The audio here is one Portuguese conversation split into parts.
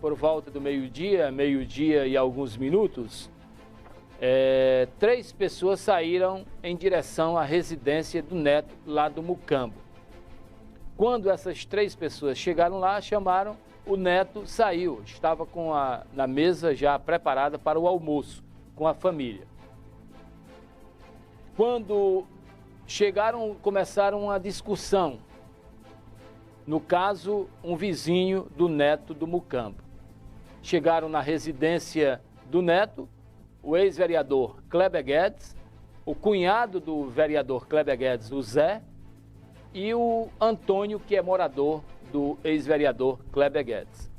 por volta do meio-dia e alguns minutos, 3 pessoas saíram em direção à residência do neto lá do Mucambo. Quando essas 3 pessoas chegaram lá, chamaram, o neto saiu, estava na mesa já preparada para o almoço com a família. Quando chegaram, começaram uma discussão. No caso, um vizinho do neto do Mucambo. Chegaram na residência do neto, o ex-vereador Kleber Guedes, o cunhado do vereador Kleber Guedes, o Zé, e o Antônio, que é morador do ex-vereador Kleber Guedes.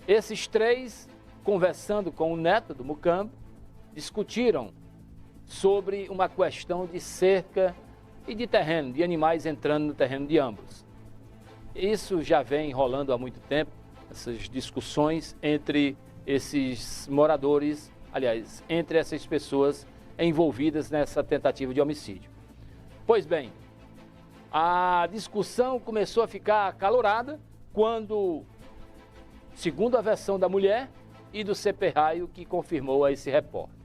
Esses 3, conversando com o neto do Mucambo, discutiram sobre uma questão de cerca e de terreno, de animais entrando no terreno de ambos. Isso já vem rolando há muito tempo, essas discussões entre esses moradores, aliás, entre essas pessoas envolvidas nessa tentativa de homicídio. Pois bem, a discussão começou a ficar acalorada quando, segundo a versão da mulher e do CPRAIO, que confirmou a esse repórter.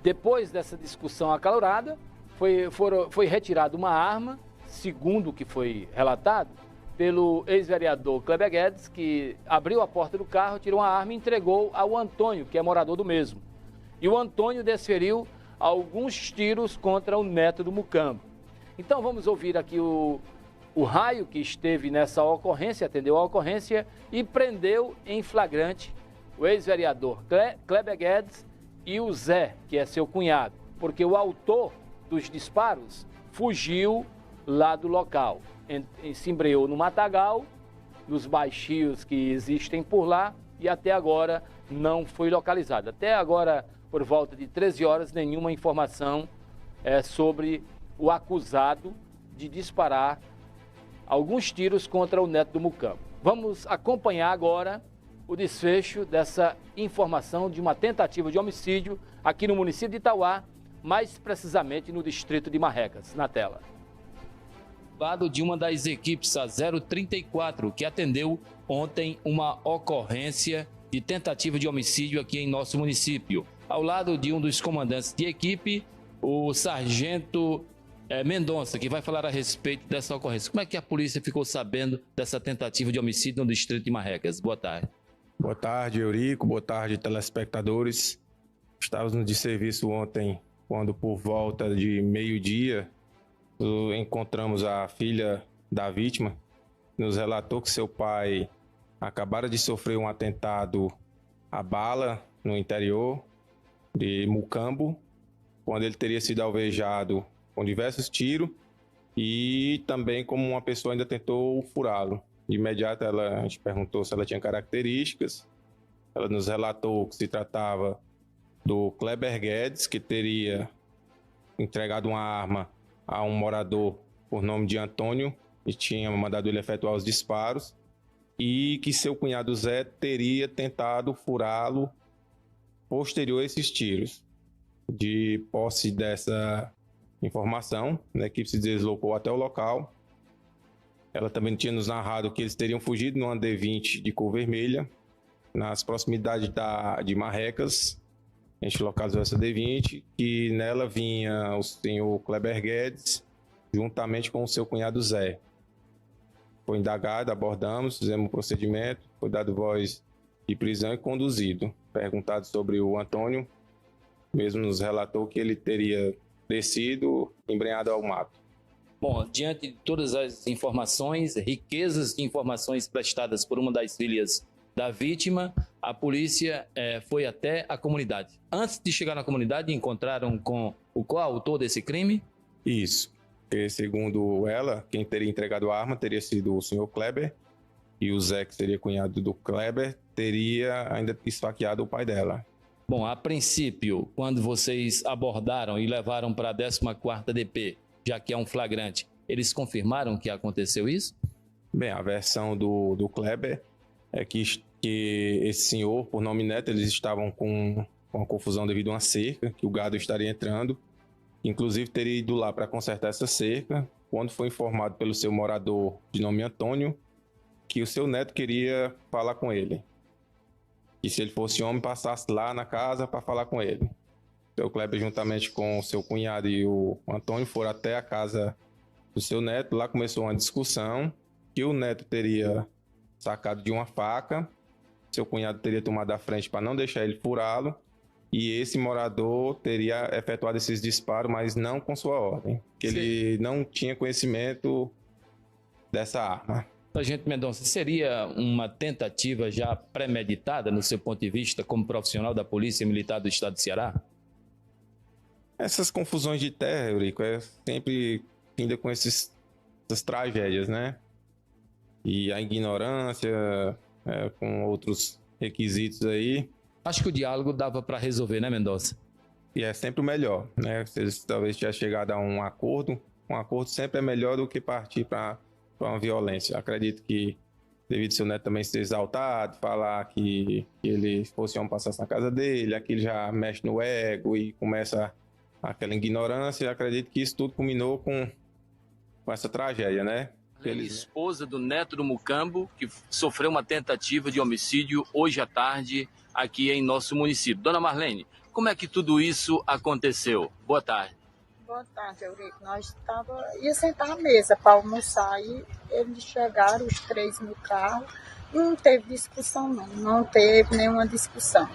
Depois dessa discussão acalorada, foi retirada uma arma, segundo o que foi relatado, pelo ex-vereador Kleber Guedes, que abriu a porta do carro, tirou uma arma e entregou ao Antônio, que é morador do mesmo. E o Antônio desferiu alguns tiros contra o neto do Mucambo. Então vamos ouvir aqui o raio que esteve nessa ocorrência, atendeu a ocorrência e prendeu em flagrante o ex-vereador Kleber Guedes e o Zé, que é seu cunhado, porque o autor dos disparos fugiu lá do local, se embreou no matagal, nos baixios que existem por lá e até agora não foi localizado. Até agora, por volta de 13 horas, nenhuma informação sobre o acusado de disparar alguns tiros contra o neto do Mucambo. Vamos acompanhar agora o desfecho dessa informação de uma tentativa de homicídio aqui no município de Itauá, mais precisamente no distrito de Marrecas. Na tela. Lado de uma das equipes, a 034, que atendeu ontem uma ocorrência de tentativa de homicídio aqui em nosso município. Ao lado de um dos comandantes de equipe, o sargento Mendonça, que vai falar a respeito dessa ocorrência. Como é que a polícia ficou sabendo dessa tentativa de homicídio no distrito de Marrecas? Boa tarde. Boa tarde, Eurico. Boa tarde, telespectadores. Estávamos de serviço ontem, quando por volta de meio-dia, encontramos a filha da vítima. Nos relatou que seu pai acabara de sofrer um atentado a bala no interior de Mucambo, quando ele teria sido alvejado com diversos tiros e também como uma pessoa ainda tentou furá-lo. De imediato a gente perguntou se ela tinha características. Ela nos relatou que se tratava do Kleber Guedes, que teria entregado uma arma a um morador por nome de Antônio e tinha mandado ele efetuar os disparos, e que seu cunhado Zé teria tentado furá-lo posterior a esses tiros. De posse dessa informação, a equipe se deslocou até o local. Ela também tinha nos narrado que eles teriam fugido numa D20 de cor vermelha, nas proximidades de Marrecas. A gente localizou essa D20, que nela vinha o senhor Kleber Guedes, juntamente com o seu cunhado Zé. Foi indagado, abordamos, fizemos um procedimento, foi dado voz de prisão e conduzido. Perguntado sobre o Antônio, mesmo nos relatou que ele teria descido embrenhado ao mato. Bom, diante de todas as informações, riquezas de informações prestadas por uma das filhas da vítima, a polícia foi até a comunidade. Antes de chegar na comunidade, encontraram com o coautor desse crime? Isso. Porque, segundo ela, quem teria entregado a arma teria sido o senhor Kleber, e o Zé, que seria cunhado do Kleber, teria ainda esfaqueado o pai dela. Bom, a princípio, quando vocês abordaram e levaram para a 14ª DP, já que é um flagrante, eles confirmaram que aconteceu isso? Bem, a versão do Kleber é que esse senhor, por nome Neto, eles estavam com uma confusão devido a uma cerca, que o gado estaria entrando. Inclusive, teria ido lá para consertar essa cerca, quando foi informado pelo seu morador de nome Antônio, que o seu neto queria falar com ele. E se ele fosse homem, passasse lá na casa para falar com ele. O seu Kleber, juntamente com o seu cunhado e o Antônio, foram até a casa do seu neto. Lá começou uma discussão que o neto teria sacado de uma faca, seu cunhado teria tomado a frente para não deixar ele furá-lo, e esse morador teria efetuado esses disparos, mas não com sua ordem, que ele não tinha conhecimento dessa arma. Sargento Mendonça, seria uma tentativa já premeditada, no seu ponto de vista, como profissional da Polícia Militar do Estado do Ceará? Essas confusões de terra, Eurico, sempre ainda com essas tragédias, né? E a ignorância, com outros requisitos aí. Acho que o diálogo dava para resolver, né, Mendonça? E é sempre o melhor, né? Se eles talvez tivessem chegado a um acordo sempre é melhor do que partir para uma violência. Acredito que, devido ao seu neto também ser exaltado, falar que ele fosse homem passasse na casa dele, aqui ele já mexe no ego e começa aquela ignorância. Acredito que isso tudo culminou com essa tragédia, né? Esposa do neto do Mucambo, que sofreu uma tentativa de homicídio hoje à tarde aqui em nosso município. Dona Marlene, como é que tudo isso aconteceu? Boa tarde. Boa tarde, Eurico. Nós ia sentar à mesa para almoçar e eles chegaram, os três no carro, e não teve discussão não teve nenhuma discussão.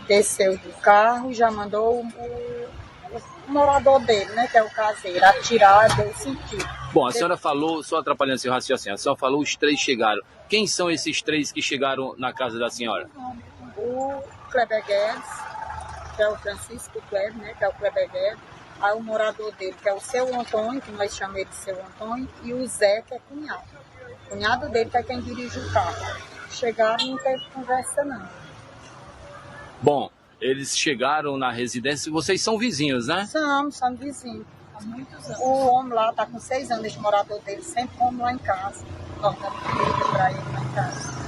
Desceu do carro, já mandou o morador dele, né, que é o caseiro, atirar, deu sentido. Bom, a senhora falou, só atrapalhando seu raciocínio, a senhora falou os três chegaram. Quem são esses três que chegaram na casa da senhora? O Kleber Guedes, que é o Francisco Kleber, né, que é o Kleber Guedes, aí o morador dele, que é o seu Antônio, que nós chamamos ele de seu Antônio, e o Zé, que é cunhado. O cunhado dele que é quem dirige o carro. Chegaram e não teve conversa, não. Bom, eles chegaram na residência, vocês são vizinhos, né? Somos vizinhos. Há muitos anos. O homem lá está com 6 anos, esse morador dele sempre come lá em casa. Cortando comida para ele lá em casa.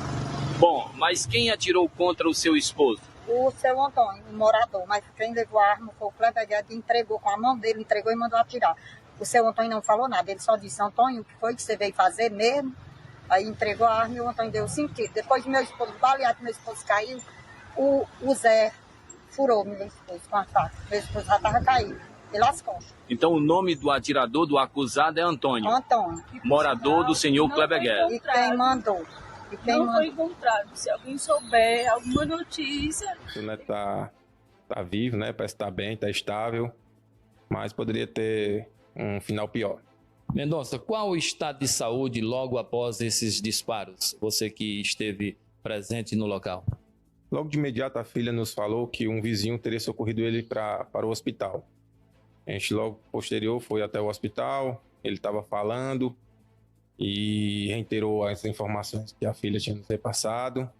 Bom, mas quem atirou contra o seu esposo? O seu Antônio, o morador. Mas quem levou a arma foi o Kleber Guedes, entregou com a mão dele, entregou e mandou atirar. O seu Antônio não falou nada, ele só disse: Antônio, o que foi que você veio fazer mesmo? Aí entregou a arma e o Antônio deu 5 tiros. Depois meu esposo baleado, meu esposo caiu, o Zé furou meu esposo com a faca. Meu esposo já estava caído, pelas costas. Então o nome do atirador, do acusado, é Antônio. Antônio. Morador do senhor Kleber Guedes. E quem mandou? Foi encontrado. Se alguém souber alguma notícia... O neto tá vivo, né? Parece que tá bem, tá estável. Mas poderia ter um final pior. Mendonça, qual o estado de saúde logo após esses disparos? Você que esteve presente no local. Logo de imediato a filha nos falou que um vizinho teria socorrido ele para o hospital. A gente logo posterior foi até o hospital, ele estava falando e reiterou as informações que a filha tinha nos repassado.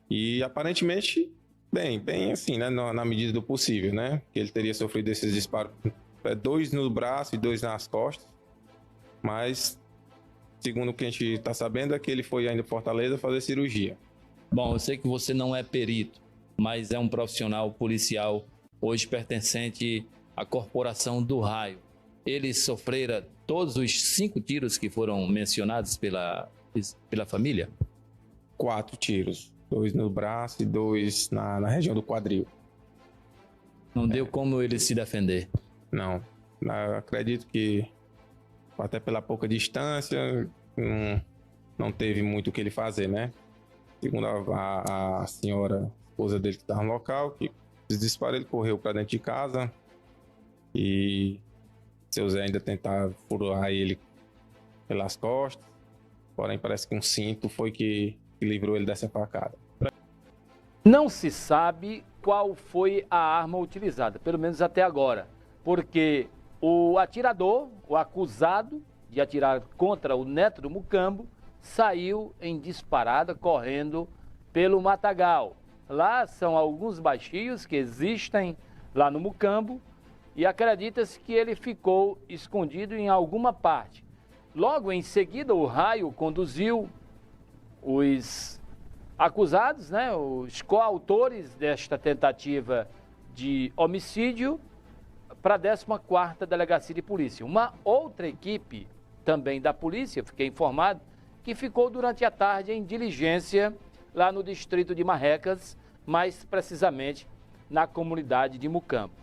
E aparentemente, bem assim, né, na medida do possível, né? Que ele teria sofrido esses disparos, 2 no braço e 2 nas costas. Mas, segundo o que a gente está sabendo, é que ele foi ainda em Fortaleza fazer cirurgia. Bom, eu sei que você não é perito, mas é um profissional policial, hoje pertencente à Corporação do Raio. Eles sofreram todos os 5 tiros que foram mencionados pela família? 4 tiros, 2 no braço e 2 na região do quadril. Não deu como ele se defender? Não, acredito que até pela pouca distância não teve muito o que ele fazer, né? Segundo a senhora, esposa dele que estava no local, que esse disparo ele correu para dentro de casa e seu Zé ainda tentava furar ele pelas costas, porém parece que um cinto foi que livrou ele dessa facada. Não se sabe qual foi a arma utilizada, pelo menos até agora, porque o atirador, o acusado de atirar contra o neto do Mucambo, saiu em disparada, correndo pelo matagal. Lá são alguns baixios que existem lá no Mucambo e acredita-se que ele ficou escondido em alguma parte. Logo em seguida, o Raio conduziu os acusados, né, os coautores desta tentativa de homicídio, para a 14ª Delegacia de Polícia. Uma outra equipe também da polícia, fiquei informado, que ficou durante a tarde em diligência lá no distrito de Marrecas, mais precisamente na comunidade de Mucampo.